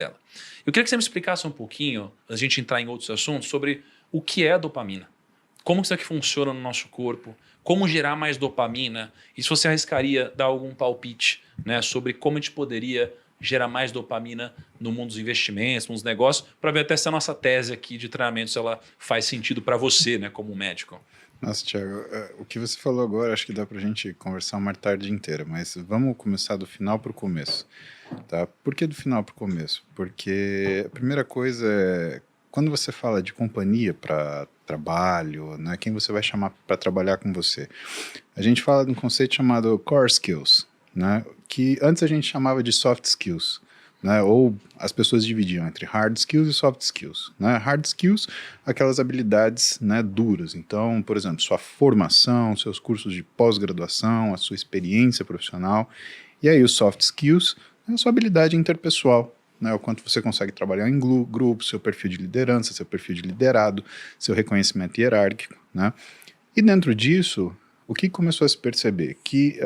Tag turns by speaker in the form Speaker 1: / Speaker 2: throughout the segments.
Speaker 1: Eu queria que você me explicasse um pouquinho, a gente entrar em outros assuntos, sobre o que é a dopamina. Como isso aqui funciona no nosso corpo, como gerar mais dopamina, e se você arriscaria dar algum palpite, né, sobre como a gente poderia gerar mais dopamina no mundo dos investimentos, nos negócios, para ver até se a nossa tese aqui de treinamento se ela faz sentido para você, né, como médico.
Speaker 2: Nossa, Thiago, o que você falou agora, acho que dá pra gente conversar uma tarde inteira, mas vamos começar do final para o começo, tá? Por que do final para o começo? Porque a primeira coisa é, quando você fala de companhia para trabalho, né, quem você vai chamar para trabalhar com você? A gente fala de um conceito chamado core skills, né, que antes a gente chamava de soft skills, né, ou as pessoas dividiam entre hard skills e soft skills, né? Hard skills, aquelas habilidades, né, duras. Então, por exemplo, sua formação, seus cursos de pós-graduação, a sua experiência profissional. E aí os soft skills é a sua habilidade interpessoal, né, o quanto você consegue trabalhar em grupo, seu perfil de liderança, seu perfil de liderado, seu reconhecimento hierárquico, né? E dentro disso, o que começou a se perceber? Que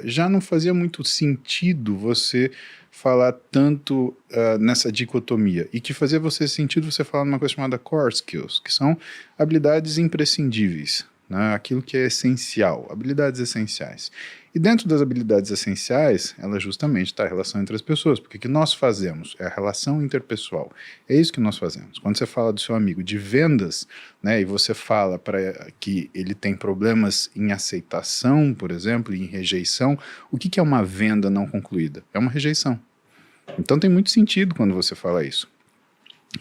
Speaker 2: já não fazia muito sentido você falar tanto nessa dicotomia, e que fazia sentido você falar numa coisa chamada core skills, que são habilidades imprescindíveis, né? Aquilo que é essencial, habilidades essenciais. E dentro das habilidades essenciais, ela justamente está a relação entre as pessoas, porque o que nós fazemos é a relação interpessoal. É isso que nós fazemos. Quando você fala do seu amigo de vendas, né, e você fala para que ele tem problemas em aceitação, por exemplo, e em rejeição, o que é uma venda não concluída? É uma rejeição. Então tem muito sentido quando você fala isso.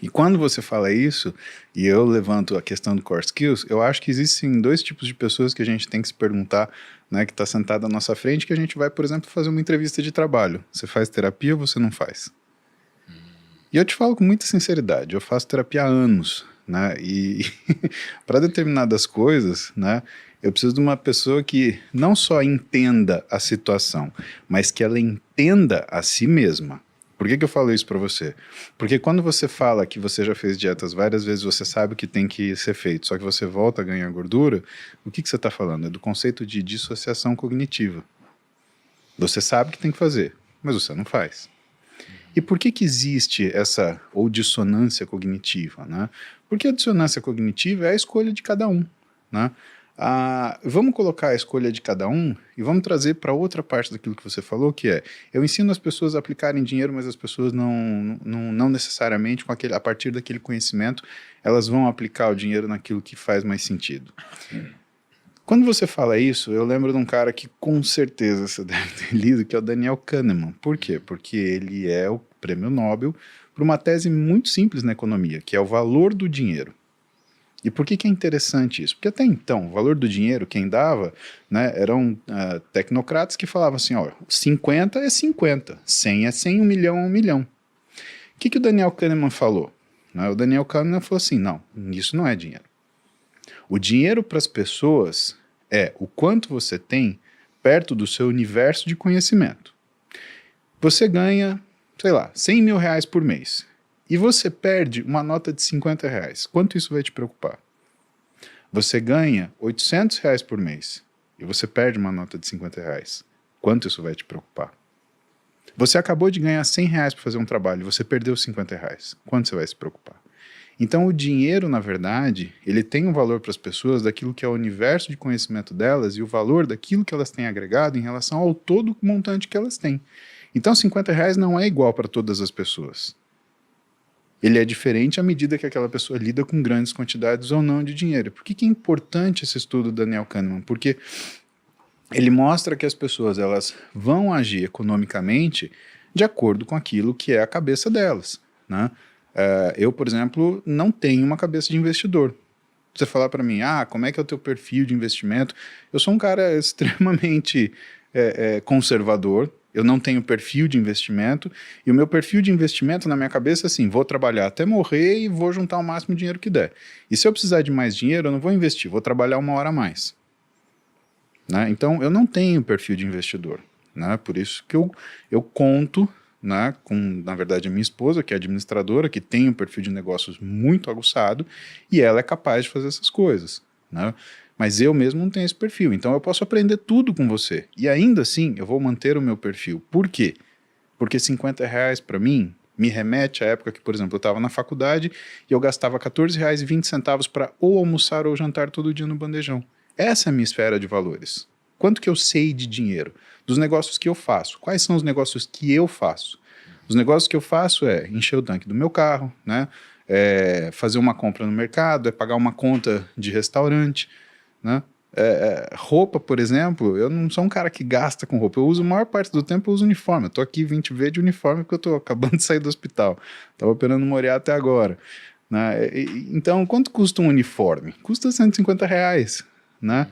Speaker 2: E quando você fala isso, e eu levanto a questão do core skills, eu acho que existem dois tipos de pessoas que a gente tem que se perguntar, né, que está sentada à nossa frente, que a gente vai, por exemplo, fazer uma entrevista de trabalho. Você faz terapia ou você não faz? E eu te falo com muita sinceridade, eu faço terapia há anos, né, e para determinadas coisas, né, eu preciso de uma pessoa que não só entenda a situação, mas que ela entenda a si mesma. Por que eu falo isso para você? Porque quando você fala que você já fez dietas várias vezes, você sabe o que tem que ser feito, só que você volta a ganhar gordura, o que você está falando? É do conceito de dissociação cognitiva. Você sabe o que tem que fazer, mas você não faz. E por que existe essa, ou dissonância cognitiva, né? Porque a dissonância cognitiva é a escolha de cada um, né? Vamos colocar a escolha de cada um e vamos trazer para outra parte daquilo que você falou, que é, eu ensino as pessoas a aplicarem dinheiro, mas as pessoas não necessariamente, a partir daquele conhecimento, elas vão aplicar o dinheiro naquilo que faz mais sentido. Quando você fala isso, eu lembro de um cara que com certeza você deve ter lido, que é o Daniel Kahneman. Por quê? Porque ele é o prêmio Nobel por uma tese muito simples na economia, que é o valor do dinheiro. E por que é interessante isso? Porque até então, o valor do dinheiro, quem dava, né, eram tecnocratas que falavam assim, ó, 50 é 50, 100 é 100, 1 milhão é 1 milhão. O que o Daniel Kahneman falou? O Daniel Kahneman falou assim, não, isso não é dinheiro. O dinheiro para as pessoas é o quanto você tem perto do seu universo de conhecimento. Você ganha, sei lá, 100 mil reais por mês. E você perde uma nota de 50 reais. Quanto isso vai te preocupar? Você ganha 800 reais por mês e você perde uma nota de 50 reais. Quanto isso vai te preocupar? Você acabou de ganhar 100 reais para fazer um trabalho e você perdeu 50 reais. Quanto você vai se preocupar? Então o dinheiro, na verdade, ele tem um valor para as pessoas daquilo que é o universo de conhecimento delas e o valor daquilo que elas têm agregado em relação ao todo montante que elas têm. Então 50 reais não é igual para todas as pessoas. Ele é diferente à medida que aquela pessoa lida com grandes quantidades ou não de dinheiro. Por que é importante esse estudo do Daniel Kahneman? Porque ele mostra que as pessoas elas vão agir economicamente de acordo com aquilo que é a cabeça delas, né? Eu, por exemplo, não tenho uma cabeça de investidor. Você falar para mim, como é que é o teu perfil de investimento? Eu sou um cara extremamente conservador. Eu não tenho perfil de investimento, e o meu perfil de investimento na minha cabeça é assim, vou trabalhar até morrer e vou juntar o máximo de dinheiro que der. E se eu precisar de mais dinheiro, eu não vou investir, vou trabalhar 1 hora a mais. Né? Então, eu não tenho perfil de investidor. Né? Por isso que eu conto, né, com, na verdade, a minha esposa, que é administradora, que tem um perfil de negócios muito aguçado, e ela é capaz de fazer essas coisas. Né? Mas eu mesmo não tenho esse perfil, então eu posso aprender tudo com você. E ainda assim, eu vou manter o meu perfil. Por quê? Porque 50 reais para mim me remete à época que, por exemplo, eu estava na faculdade e eu gastava R$14,20 para ou almoçar ou jantar todo dia no bandejão. Essa é a minha esfera de valores. Quanto que eu sei de dinheiro? Dos negócios que eu faço. Quais são os negócios que eu faço? Os negócios que eu faço é encher o tanque do meu carro, né? É fazer uma compra no mercado, é pagar uma conta de restaurante, né? Roupa, por exemplo, eu não sou um cara que gasta com roupa. Eu uso a maior parte do tempo, eu uso uniforme. Eu tô aqui 20V de uniforme porque eu tô acabando de sair do hospital. Tava operando Moriá até agora, né? Então, quanto custa um uniforme? Custa R$150, né?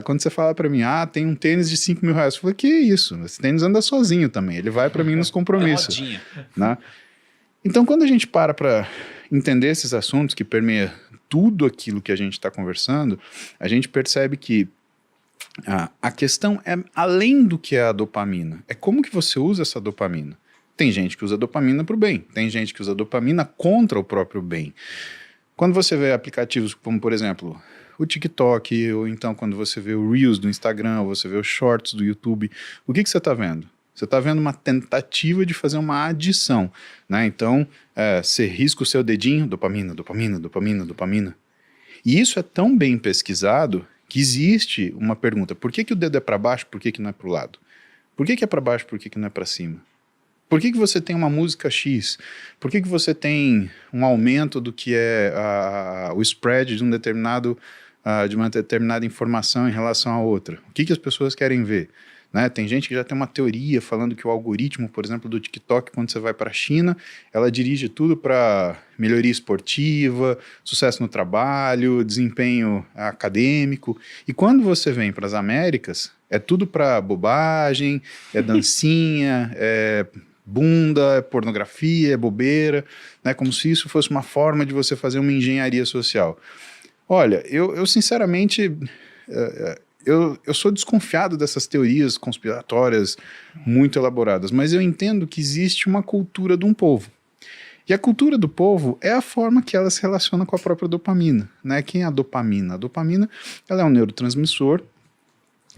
Speaker 2: Quando você fala para mim, tem um tênis de R$5.000, eu falei, que isso? Esse tênis anda sozinho também, ele vai para mim nos compromissos. Né? Então, quando a gente para entender esses assuntos que permeiam tudo aquilo que a gente está conversando, a gente percebe que a questão é além do que é a dopamina, é como que você usa essa dopamina. Tem gente que usa dopamina para o bem, tem gente que usa dopamina contra o próprio bem. Quando você vê aplicativos como, por exemplo, o TikTok, ou então quando você vê o Reels do Instagram, ou você vê os Shorts do YouTube, o que você está vendo? Você está vendo uma tentativa de fazer uma adição, né? Então, você risca o seu dedinho, dopamina, dopamina, dopamina, dopamina. E isso é tão bem pesquisado que existe uma pergunta, por que o dedo é para baixo, por que não é para o lado? Por que é para baixo, por que não é para cima? Por que você tem uma música X? Por que você tem um aumento do que é o spread de uma determinada informação em relação a outra? O que as pessoas querem ver? Né? Tem gente que já tem uma teoria falando que o algoritmo, por exemplo, do TikTok, quando você vai para a China, ela dirige tudo para melhoria esportiva, sucesso no trabalho, desempenho acadêmico. E quando você vem para as Américas, é tudo para bobagem, é dancinha, é bunda, é pornografia, é bobeira, né? Como se isso fosse uma forma de você fazer uma engenharia social. Olha, eu sinceramente... Eu sou desconfiado dessas teorias conspiratórias muito elaboradas, mas eu entendo que existe uma cultura de um povo. E a cultura do povo é a forma que ela se relaciona com a própria dopamina. Né? Quem é a dopamina? A dopamina ela é um neurotransmissor,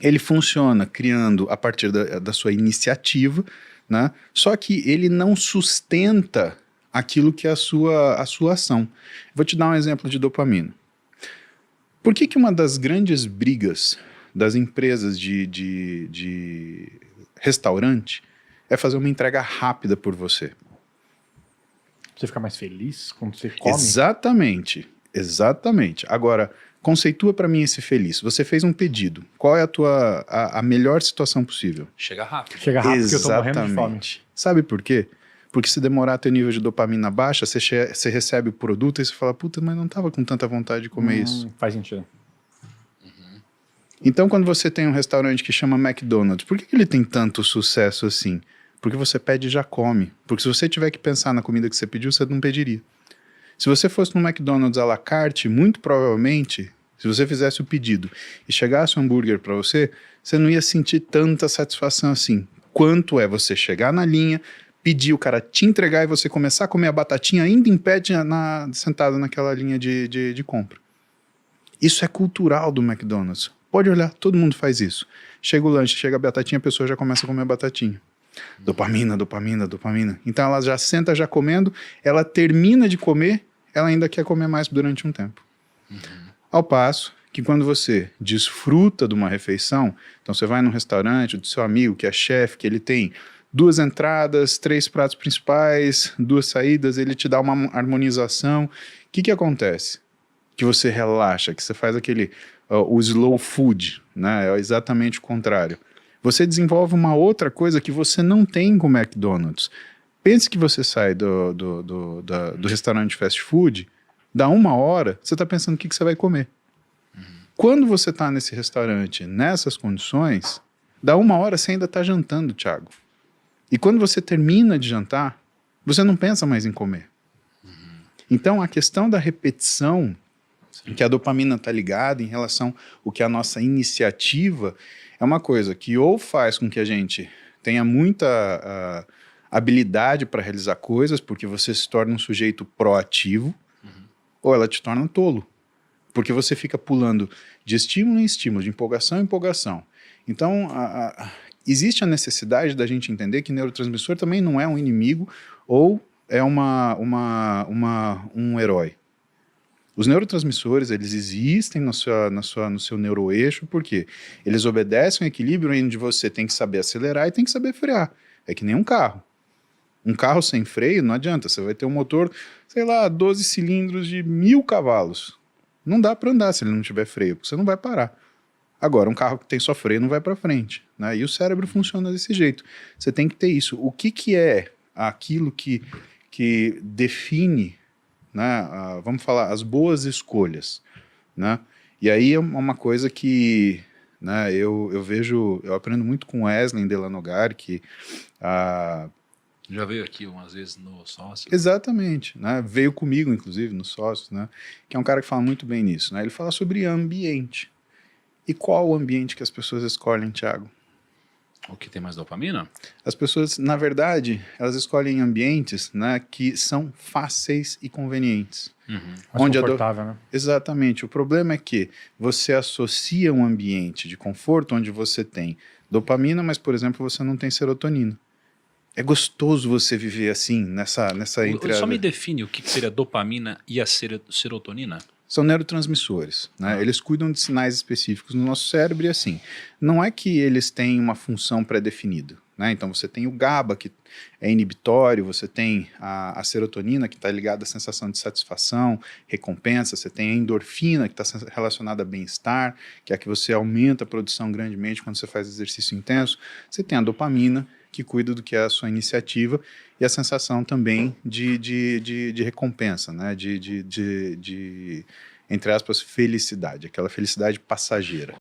Speaker 2: ele funciona criando a partir da sua iniciativa, né? Só que ele não sustenta aquilo que é a sua ação. Vou te dar um exemplo de dopamina. Por que uma das grandes brigas das empresas de restaurante é fazer uma entrega rápida por você?
Speaker 3: Você fica mais feliz quando você come?
Speaker 2: Exatamente. Agora, conceitua para mim esse feliz. Você fez um pedido. Qual é a melhor situação possível?
Speaker 1: Chega rápido.
Speaker 3: Chega rápido, porque eu tô morrendo de fome.
Speaker 2: Sabe por quê? Porque se demorar teu nível de dopamina baixa, você recebe o produto e você fala, puta, mas não tava com tanta vontade de comer isso.
Speaker 3: Faz sentido.
Speaker 2: Então, quando você tem um restaurante que chama McDonald's, por que ele tem tanto sucesso assim? Porque você pede e já come. Porque se você tiver que pensar na comida que você pediu, você não pediria. Se você fosse no McDonald's à la carte, muito provavelmente, se você fizesse o pedido e chegasse um hambúrguer para você, você não ia sentir tanta satisfação assim. Quanto é você chegar na linha, pedir o cara te entregar e você começar a comer a batatinha ainda em pé sentado naquela linha de compra. Isso é cultural do McDonald's. Pode olhar, todo mundo faz isso. Chega o lanche, chega a batatinha, a pessoa já começa a comer a batatinha. Dopamina, dopamina, dopamina. Então ela já senta já comendo, ela termina de comer, ela ainda quer comer mais durante um tempo. Ao passo que quando você desfruta de uma refeição, então você vai num restaurante do seu amigo que é chefe, que ele tem 2 entradas, 3 pratos principais, 2 saídas, ele te dá uma harmonização. O que acontece? Que você relaxa, que você faz o slow food, né? É exatamente o contrário. Você desenvolve uma outra coisa que você não tem com o McDonald's. Pense que você sai do restaurante fast food, dá 1 hora, você está pensando o que você vai comer. Quando você está nesse restaurante, nessas condições, dá 1 hora, você ainda está jantando, Thiago. E quando você termina de jantar, você não pensa mais em comer. Então, a questão da repetição, que a dopamina está ligada em relação ao que a nossa iniciativa é uma coisa que ou faz com que a gente tenha muita habilidade para realizar coisas, porque você se torna um sujeito proativo, ou ela te torna tolo, porque você fica pulando de estímulo em estímulo, de empolgação em empolgação. Então, existe a necessidade da gente entender que neurotransmissor também não é um inimigo ou é um herói. Os neurotransmissores, eles existem no seu neuroeixo, porque eles obedecem um equilíbrio onde você tem que saber acelerar e tem que saber frear. É que nem um carro. Um carro sem freio não adianta, você vai ter um motor, sei lá, 12 cilindros de 1000 cavalos. Não dá para andar se ele não tiver freio, porque você não vai parar. Agora, um carro que tem só freio não vai para frente, né? E o cérebro funciona desse jeito. Você tem que ter isso. O que é aquilo que define, né, vamos falar, as boas escolhas, né? E aí é uma coisa que, né, eu vejo, eu aprendo muito com Wesley Delanogar, que
Speaker 1: Já veio aqui umas vezes no sócio.
Speaker 2: exatamente, né? Veio comigo, inclusive, no Sócios, né? Que é um cara que fala muito bem nisso, né? Ele fala sobre ambiente. E qual o ambiente que as pessoas escolhem, Thiago?
Speaker 1: O que tem mais dopamina?
Speaker 2: As pessoas, na verdade, elas escolhem ambientes, né, que são fáceis e convenientes.
Speaker 1: Uhum.
Speaker 3: Mais
Speaker 2: Onde
Speaker 3: confortável, né?
Speaker 2: Exatamente. O problema é que você associa um ambiente de conforto onde você tem dopamina, mas, por exemplo, você não tem serotonina. É gostoso você viver assim, nessa
Speaker 1: Só me define o que seria dopamina e a serotonina.
Speaker 2: São neurotransmissores, né? Eles cuidam de sinais específicos no nosso cérebro e assim, não é que eles têm uma função pré-definida, né? Então você tem o GABA, que é inibitório, você tem a serotonina, que está ligada à sensação de satisfação, recompensa, você tem a endorfina, que está relacionada a bem-estar, que é a que você aumenta a produção grandemente quando você faz exercício intenso, você tem a dopamina, que cuida do que é a sua iniciativa, e a sensação também de recompensa, né? Entre aspas, felicidade, aquela felicidade passageira.